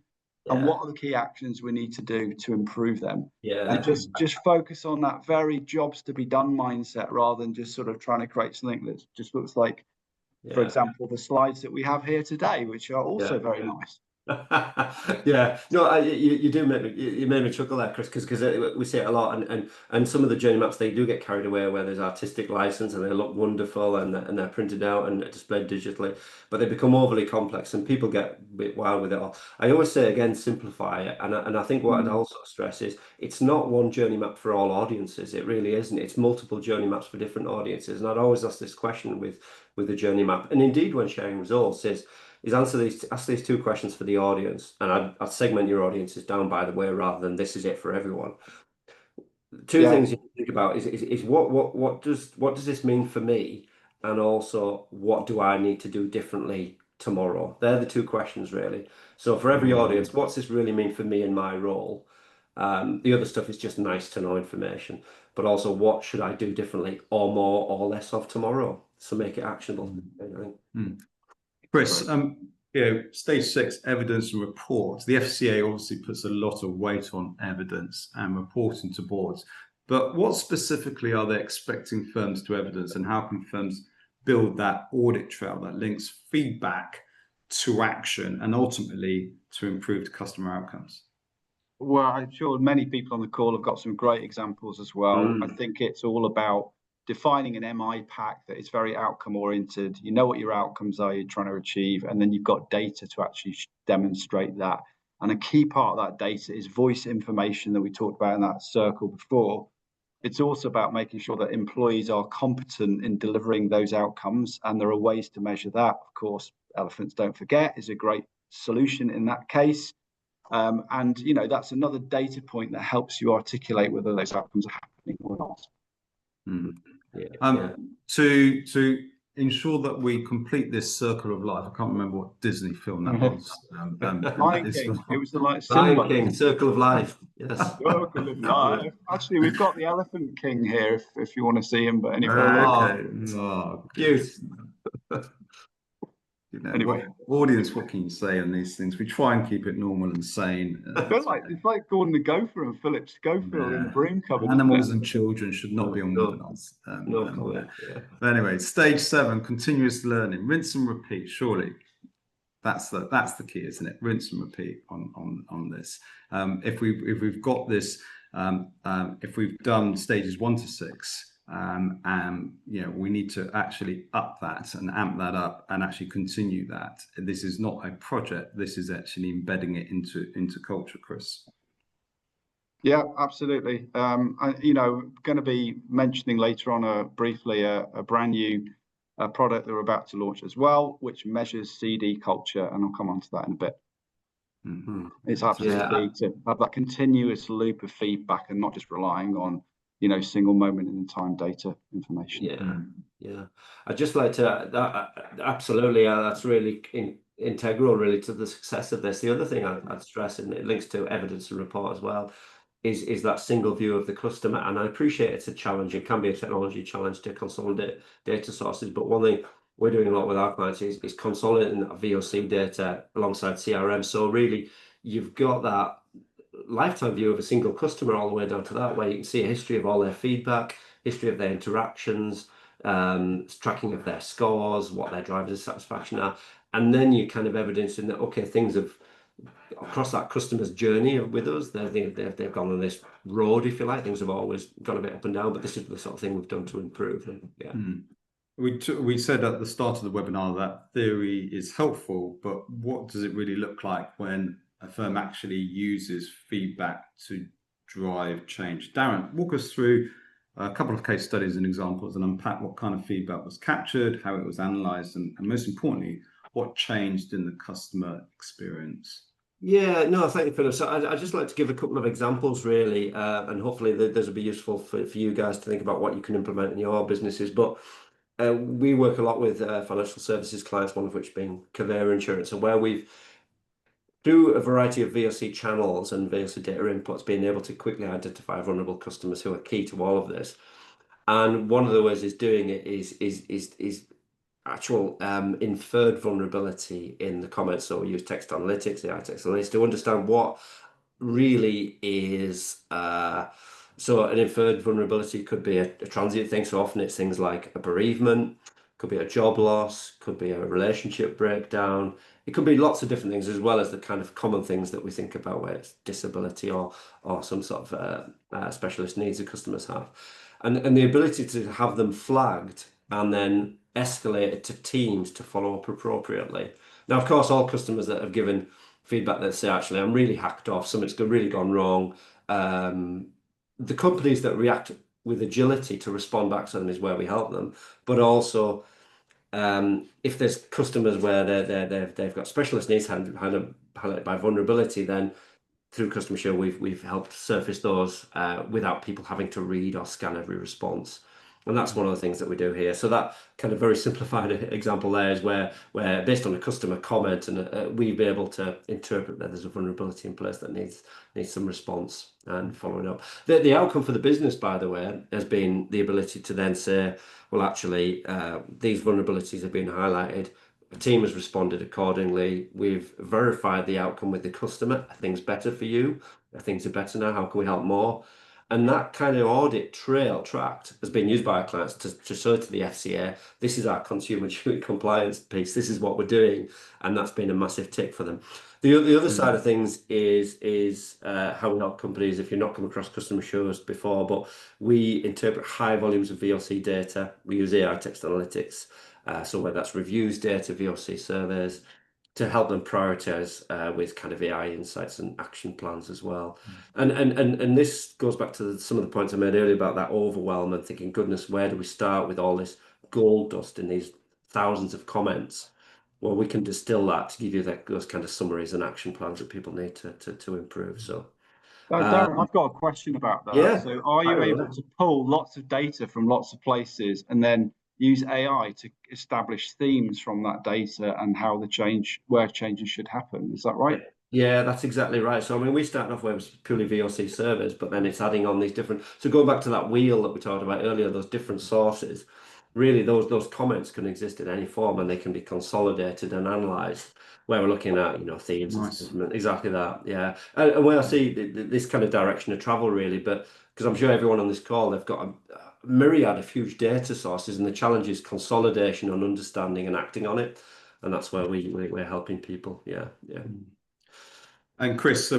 And what are the key actions we need to do to improve them? And just focus on that very jobs to be done mindset rather than just sort of trying to create something that just looks like, for example, the slides that we have here today, which are also very nice. No, you do make me, you made me chuckle there, Chris, because we see it a lot, and some of the journey maps, they do get carried away where there's artistic license and they look wonderful and they're printed out and displayed digitally, but they become overly complex and people get a bit wild with it all. I always say, again, simplify it, and I think what I'd also stress is it's not one journey map for all audiences. It really isn't. It's multiple journey maps for different audiences, and I'd always ask this question with the journey map, and indeed when sharing results is ask these two questions for the audience, and I'd segment your audiences down, by the way, rather than this is it for everyone. Two things you think about is what does this mean for me, and also what do I need to do differently tomorrow? They're the two questions really. So for every audience, what's this really mean for me in my role? The other stuff is just nice to know information, but also what should I do differently or more or less of tomorrow? So make it actionable. Chris, you know, stage 6, evidence and reports. The FCA obviously puts a lot of weight on evidence and reporting to boards, but what specifically are they expecting firms to evidence, and how can firms build that audit trail that links feedback to action and ultimately to improved customer outcomes? Well, I'm sure many people on the call have got some great examples as well. I think it's all about defining an MI pack that is very outcome oriented. You know what your outcomes are you're trying to achieve, and then you've got data to actually demonstrate that. And a key part of that data is voice information that we talked about in that circle before. It's also about making sure that employees are competent in delivering those outcomes, and there are ways to measure that. Of course, Elephants Don't Forget is a great solution in that case. And that's another data point that helps you articulate whether those outcomes are happening or not. To ensure that we complete this circle of life, I can't remember what Disney film that was. Lion King. It was the Lion King, Circle of Life. Yes. Circle of Life. Actually, we've got the Elephant King here if you want to see him. But anyway, cute. Anyway, audience, what can you say on these things? We try and keep it normal and sane. It's like Gordon the Gopher and Philip Schofield in the Broom Cupboard. Animals and children should not be on webinars. Anyway, stage 7, continuous learning, rinse and repeat. Surely, that's the key, isn't it? Rinse and repeat on this. If we've got this, if we've done stages 1 to 6. We need to actually up that and amp that up and actually continue that. This is not a project. This is actually embedding it into culture, Chris. Yeah, absolutely. I'm going to be mentioning later on briefly a brand new product that we're about to launch as well, which measures CD culture, and I'll come on to that in a bit. It's absolutely key to have that continuous loop of feedback and not just relying on single moment in time data information. I'd just like to absolutely that's really integral really to the success of this. The other thing I'd stress, and it links to evidence and report as well, is that single view of the customer. And I appreciate it's a challenge. It can be a technology challenge to consolidate data sources, but one thing we're doing a lot with our clients is consolidating that VOC data alongside CRM. So really you've got that lifetime view of a single customer all the way down to that, where you can see a history of all their feedback, history of their interactions, tracking of their scores, what their drivers of satisfaction are, and then you kind of evidencing that things have across that customer's journey with us. They've gone on this road, if you like. Things have always gone a bit up and down, but this is the sort of thing we've done to improve. We said at the start of the webinar that theory is helpful, but what does it really look like when a firm actually uses feedback to drive change? Darren, walk us through a couple of case studies and examples and unpack what kind of feedback was captured, how it was analysed, and most importantly, what changed in the customer experience. Thank you, Philip. So I'd just like to give a couple of examples really, and hopefully those will be useful for you guys to think about what you can implement in your businesses. But we work a lot with financial services clients, one of which being Cavera Insurance, and where we've through a variety of VOC channels and VOC data inputs, being able to quickly identify vulnerable customers who are key to all of this. And one of the ways is doing it is actual inferred vulnerability in the comments. So we use text analytics, AI text analytics, to understand what really is. So an inferred vulnerability could be a transient thing. So often it's things like a bereavement, could be a job loss, could be a relationship breakdown. It could be lots of different things, as well as the kind of common things that we think about, where it's disability or some sort of specialist needs that customers have. And the ability to have them flagged and then escalated to teams to follow up appropriately. Now, of course, all customers that have given feedback that say, actually, I'm really hacked off, something's really gone wrong. The companies that react with agility to respond back to them is where we help them. But also, if there's customers where they've got specialist needs highlighted by vulnerability, then through CustomerSure, we've helped surface those without people having to read or scan every response. And that's one of the things that we do here. So that kind of very simplified example there is where based on a customer comment, and we've been able to interpret that there's a vulnerability in place that needs some response and following up. The outcome for the business, by the way, has been the ability to then say, well, actually, these vulnerabilities have been highlighted. The team has responded accordingly. We've verified the outcome with the customer. Are things better for you? Things are better now. How can we help more? And that kind of audit trail tracked has been used by our clients to show to the FCA, this is our consumer duty compliance piece, this is what we're doing, and that's been a massive tick for them. The other side of things is how we help companies. If you've not come across CustomerSure before, but we interpret high volumes of VOC data. We use AI text analytics, so whether that's reviews data, VOC surveys, to help them prioritize with kind of AI insights and action plans as well. And this goes back to some of the points I made earlier about that overwhelm and thinking, goodness, where do we start with all this gold dust in these thousands of comments? Well, we can distill that to give you those kind of summaries and action plans that people need to improve. So, Darren, I've got a question about that. yeah, So are you able to pull lots of data from lots of places and then use AI to establish themes from that data and how where changes should happen? Is that right? Yeah, that's exactly right. So, I mean, we started off with purely VOC surveys, but then it's adding on these different. So, going back to that wheel that we talked about earlier, those different sources, really, those comments can exist in any form, and they can be consolidated and analysed. Where we're looking at, themes and sentiment, exactly that. Yeah, and where I see this kind of direction of travel, really, but because I'm sure everyone on this call, they've got a myriad of huge data sources, and the challenge is consolidation and understanding and acting on it, and that's where we're helping people. Yeah. And Chris,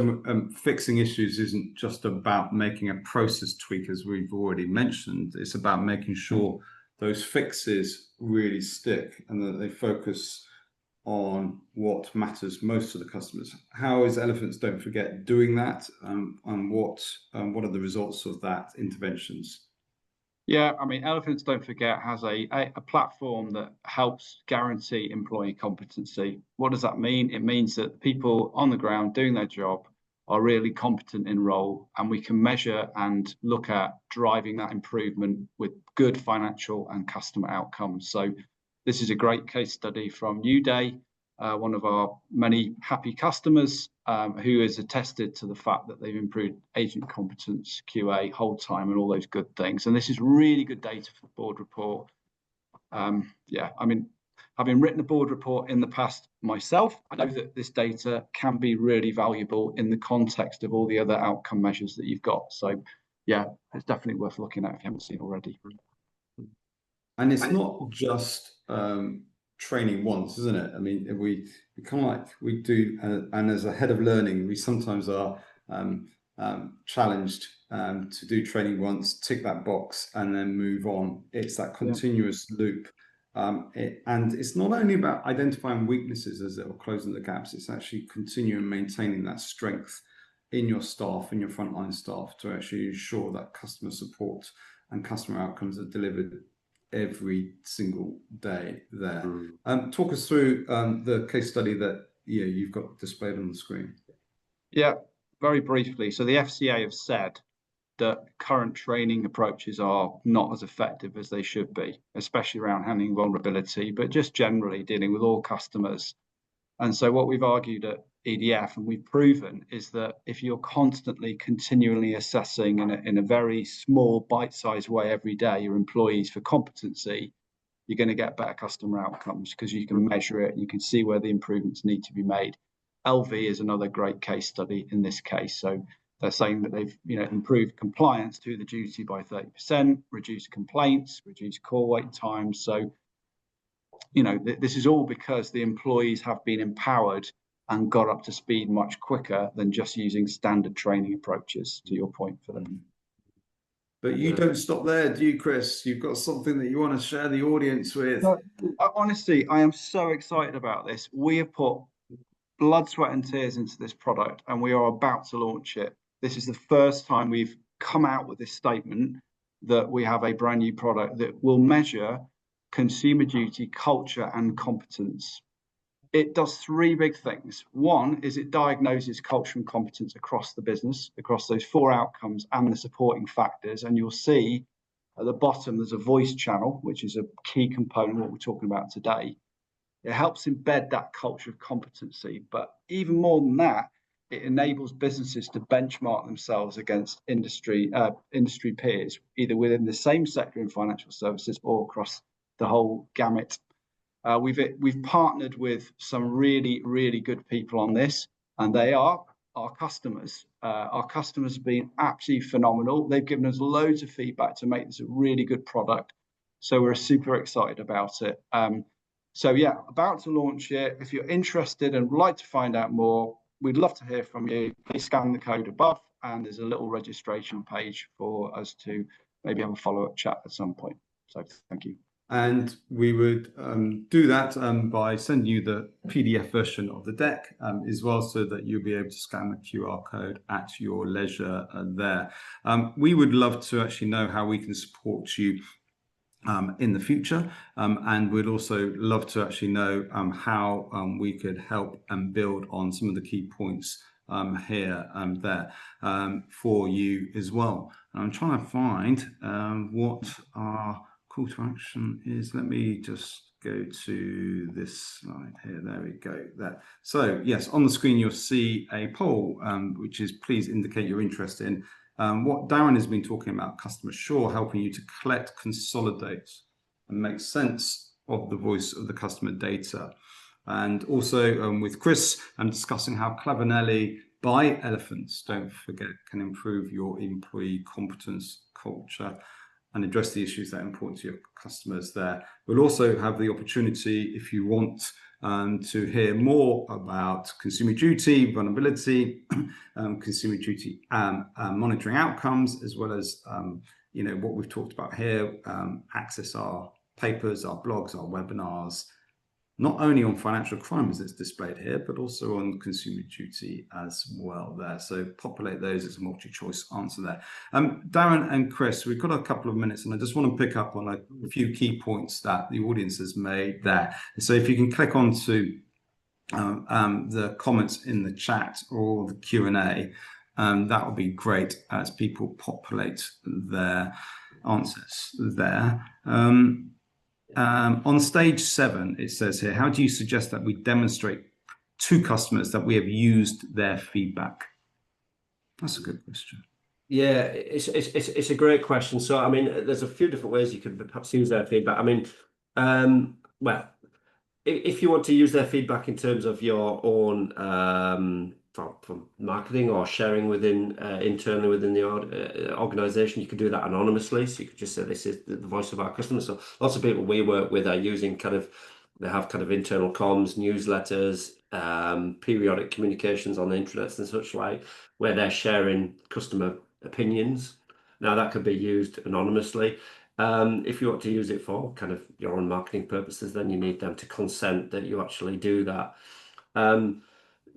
fixing issues isn't just about making a process tweak, as we've already mentioned. It's about making sure those fixes really stick and that they focus on what matters most to the customers. How is Elephants Don't Forget doing that, and what are the results of that interventions? Yeah, I mean, Elephants Don't Forget has a platform that helps guarantee employee competency. What does that mean? It means that people on the ground doing their job are really competent in role, and we can measure and look at driving that improvement with good financial and customer outcomes. So this is a great case study from New Day, one of our many happy customers, who has attested to the fact that they've improved agent competence, QA, hold time, and all those good things. And this is really good data for board report. Yeah, I mean, having written a board report in the past myself, I know that this data can be really valuable in the context of all the other outcome measures that you've got. So yeah, it's definitely worth looking at if you haven't seen already. And it's not just training once, isn't it? I mean, we kind of like we do, and as a head of learning, we sometimes are challenged to do training once, tick that box, and then move on. It's that continuous loop. And it's not only about identifying weaknesses or closing the gaps, it's actually continuing maintaining that strength in your staff, in your frontline staff, to actually ensure that customer support and customer outcomes are delivered every single day there. Talk us through the case study that you've got displayed on the screen. Yeah, very briefly. So the FCA have said that current training approaches are not as effective as they should be, especially around handling vulnerability, but just generally dealing with all customers. And so what we've argued at EDF, and we've proven, is that if you're constantly, continually assessing in a very small, bite-sized way every day your employees for competency, you're going to get better customer outcomes because you can measure it, you can see where the improvements need to be made. LV is another great case study in this case. So they're saying that they've improved compliance to the duty by 30%, reduced complaints, reduced call wait times. So this is all because the employees have been empowered and got up to speed much quicker than just using standard training approaches, to your point, for them. But you don't stop there, do you, Chris? You've got something that you want to share the audience with. Honestly, I am so excited about this. We have put blood, sweat, and tears into this product, and we are about to launch it. This is the first time we've come out with this statement that we have a brand new product that will measure consumer duty, culture, and competence. It does three big things. One is it diagnoses culture and competence across the business, across those four outcomes and the supporting factors. And you'll see at the bottom, there's a voice channel, which is a key component of what we're talking about today. It helps embed that culture of competency. But even more than that, it enables businesses to benchmark themselves against industry peers, either within the same sector in financial services or across the whole gamut. We've partnered with some really, really good people on this, and they are our customers. Our customers have been absolutely phenomenal. They've given us loads of feedback to make this a really good product. So we're super excited about it. So yeah, about to launch it. If you're interested and would like to find out more, we'd love to hear from you. Please scan the code above, and there's a little registration page for us to maybe have a follow-up chat at some point. So thank you. And we would do that by sending you the PDF version of the deck as well, so that you'll be able to scan the QR code at your leisure there. We would love to actually know how we can support you in the future, and we'd also love to actually know how we could help and build on some of the key points here and there for you as well. I'm trying to find what our call to action is. Let me just go to this slide here. There we go. There. So yes, on the screen you'll see a poll, which is please indicate your interest in what Darren has been talking about, CustomerSure, helping you to collect, consolidate, and make sense of the voice of the customer data. And also with Chris, I'm discussing how Clavanelli by Elephants, don't forget, can improve your employee competence culture and address the issues that are important to your customers there. We'll also have the opportunity, if you want, to hear more about consumer duty, vulnerability, consumer duty monitoring outcomes, as well as what we've talked about here, access our papers, our blogs, our webinars, not only on financial crime as it's displayed here, but also on consumer duty as well there. So populate those as a multi-choice answer there. Darren and Chris, we've got a couple of minutes, and I just want to pick up on a few key points that the audience has made there. So if you can click on to the comments in the chat or the Q&A, that would be great as people populate their answers there. On stage 7, it says here, how do you suggest that we demonstrate to customers that we have used their feedback? That's a good question. Yeah, it's a great question. So, I mean, there's a few different ways you could perhaps use their feedback. I mean, well, if you want to use their feedback in terms of your own from marketing or sharing within internally within the organization, you could do that anonymously. So you could just say this is the voice of our customers. So lots of people we work with are using they have internal comms, newsletters, periodic communications on the intranet and such like, where they're sharing customer opinions. Now that could be used anonymously. If you want to use it for your own marketing purposes, then you need them to consent that you actually do that.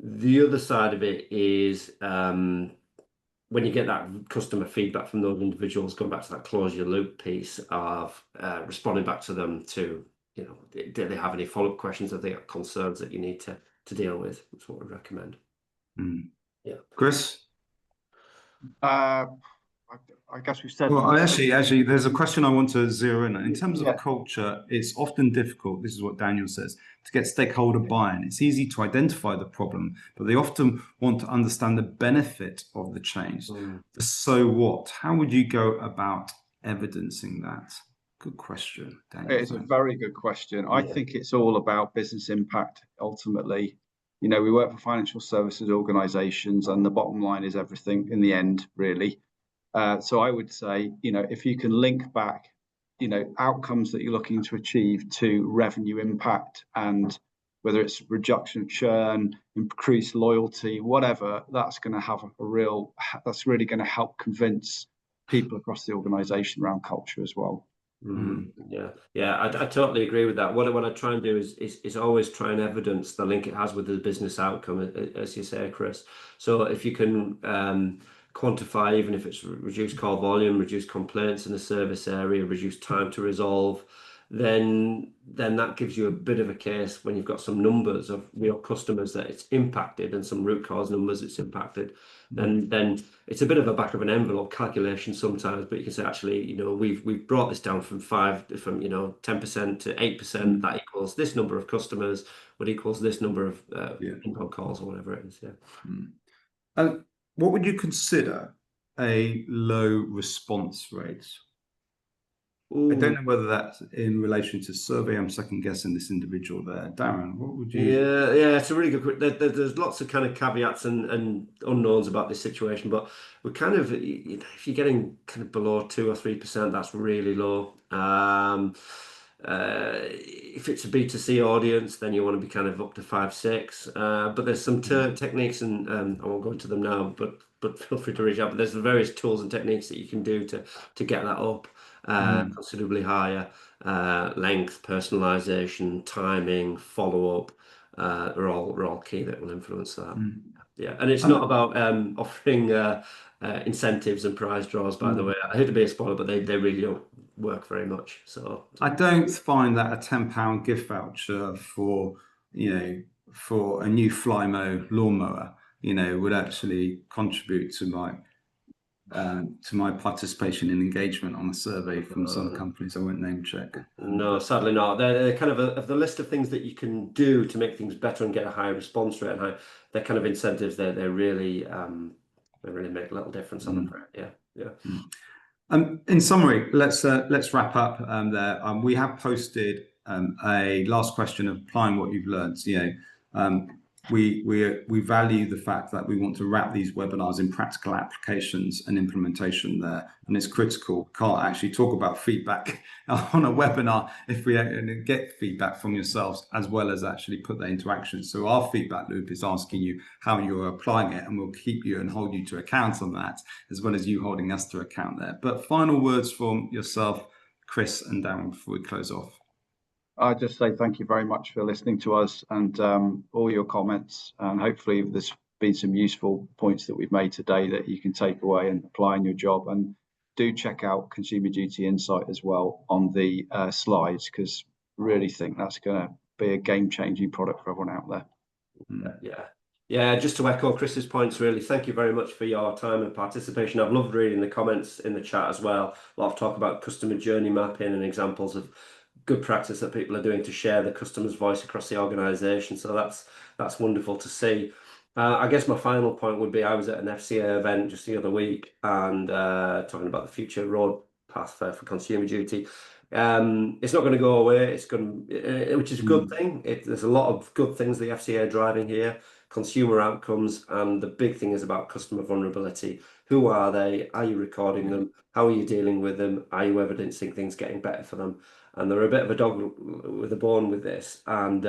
The other side of it is when you get that customer feedback from those individuals, going back to that close your loop piece of responding back to them to, do they have any follow-up questions? Have they got concerns that you need to deal with? That's what we recommend. Yeah. Chris? I guess we've said. Well, actually, there's a question I want to zero in on. In terms of culture, it's often difficult, this is what Daniel says, to get stakeholder buy-in. It's easy to identify the problem, but they often want to understand the benefit of the change. So what? How would you go about evidencing that? Good question, Daniel. It's a very good question. I think it's all about business impact, ultimately. We work for financial services organizations, and the bottom line is everything in the end, really. So I would say, if you can link back, outcomes that you're looking to achieve to revenue impact, and whether it's reduction of churn, increased loyalty, whatever, that's going to have that's really going to help convince people across the organization around culture as well. Yeah, I totally agree with that. What I try and do is always try and evidence the link it has with the business outcome, as you say, Chris. So if you can quantify, even if it's reduced call volume, reduced complaints in the service area, reduced time to resolve, then that gives you a bit of a case when you've got some numbers of real customers that it's impacted and some root cause numbers it's impacted. Then it's a bit of a back of an envelope calculation sometimes, but you can say, actually, we've brought this down from 10% to 8%. That equals this number of customers, what equals this number of inbound calls or whatever it is. What would you consider a low response rate? I don't know whether that's in relation to survey. I'm second guessing this individual there. Darren, what would you? Yeah, it's a really good. There's lots of kind of caveats and unknowns about this situation, but we're kind of, if you're getting kind of below 2 or 3%, that's really low. If it's a B2C audience, then you want to be kind of up to 5, 6. But there's some techniques, and I won't go into them now, but feel free to reach out. But there's the various tools and techniques that you can do to get that up considerably higher. Length, personalization, timing, follow-up are all key that will influence that. Yeah, and it's not about offering incentives and prize draws, by the way. I hate to be a spoiler, but they really don't work very much. So I don't find that a £10 gift voucher for for a new Flymo lawnmower would actually contribute to my participation in engagement on a survey from some companies I won't name check. No, sadly not. They're kind of the list of things that you can do to make things better and get a higher response rate, and they're kind of incentives. They really make a little difference on the In summary, let's wrap up there. We have posted a last question of applying what you've learned. We value the fact that we want to wrap these webinars in practical applications and implementation there, and it's critical. Can't actually talk about feedback on a webinar if we get feedback from yourselves as well as actually put that into action. So our feedback loop is asking you how you're applying it, and we'll keep you and hold you to account on that, as well as you holding us to account there. But final words from yourself, Chris and Darren, before we close off. I just say thank you very much for listening to us and all your comments, and hopefully there's been some useful points that we've made today that you can take away and apply in your job. And do check out Consumer Duty Insight as well on the slides, because really think that's going to be a game-changing product for everyone out there. Yeah, just to echo Chris's points, really, thank you very much for your time and participation. I've loved reading the comments in the chat as well. A lot of talk about customer journey mapping and examples of good practice that people are doing to share the customer's voice across the organization. So that's wonderful to see. I guess my final point would be I was at an FCA event just the other week and talking about the future road path for consumer duty. It's not going to go away. It's going, which is a good thing. There's a lot of good things the FCA are driving here, consumer outcomes, and the big thing is about customer vulnerability. Who are they? Are you recording them? How are you dealing with them? Are you evidencing things getting better for them? And they're a bit of a dog with a bone with this, and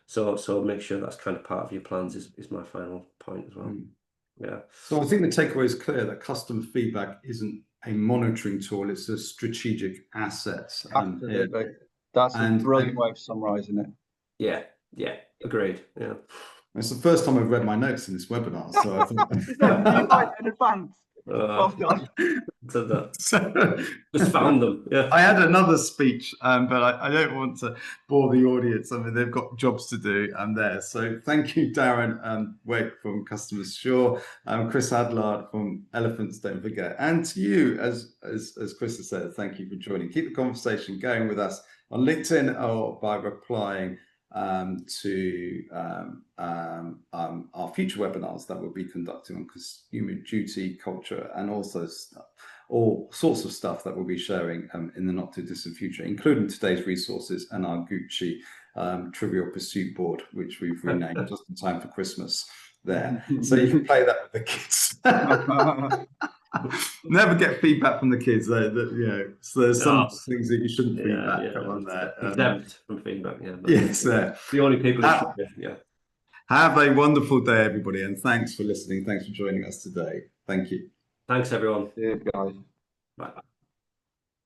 so make sure that's kind of part of your plans is my final point as well. Yeah. So I think the takeaway is clear that customer feedback isn't a monitoring tool; it's a strategic asset. Absolutely, that's a brilliant way of summarising it. Yeah, agreed. Yeah. It's the first time I've read my notes in this webinar, so I think you write in advance. Well done. Just found them. Yeah. I had another speech, but I don't want to bore the audience. I mean, they've got jobs to do there. So thank you, Darren Wake from CustomerSure, Chris Hadlard from Elephants, don't forget, and to you, as Chris has said, thank you for joining. Keep the conversation going with us on LinkedIn or by replying to our future webinars that we'll be conducting on consumer duty, culture, and also all sorts of stuff that we'll be sharing in the not too distant future, including today's resources and our Gucci Trivial Pursuit board, which we've renamed just in time for Christmas there. So you can play that with the kids. Never get feedback from the kids, though. So there's some things that you shouldn't feedback on there. Exempt from feedback, Yes, the only people who should, Have a wonderful day, everybody, and thanks for listening. Thanks for joining us today. Thank you. Thanks, everyone. See you guys. Bye.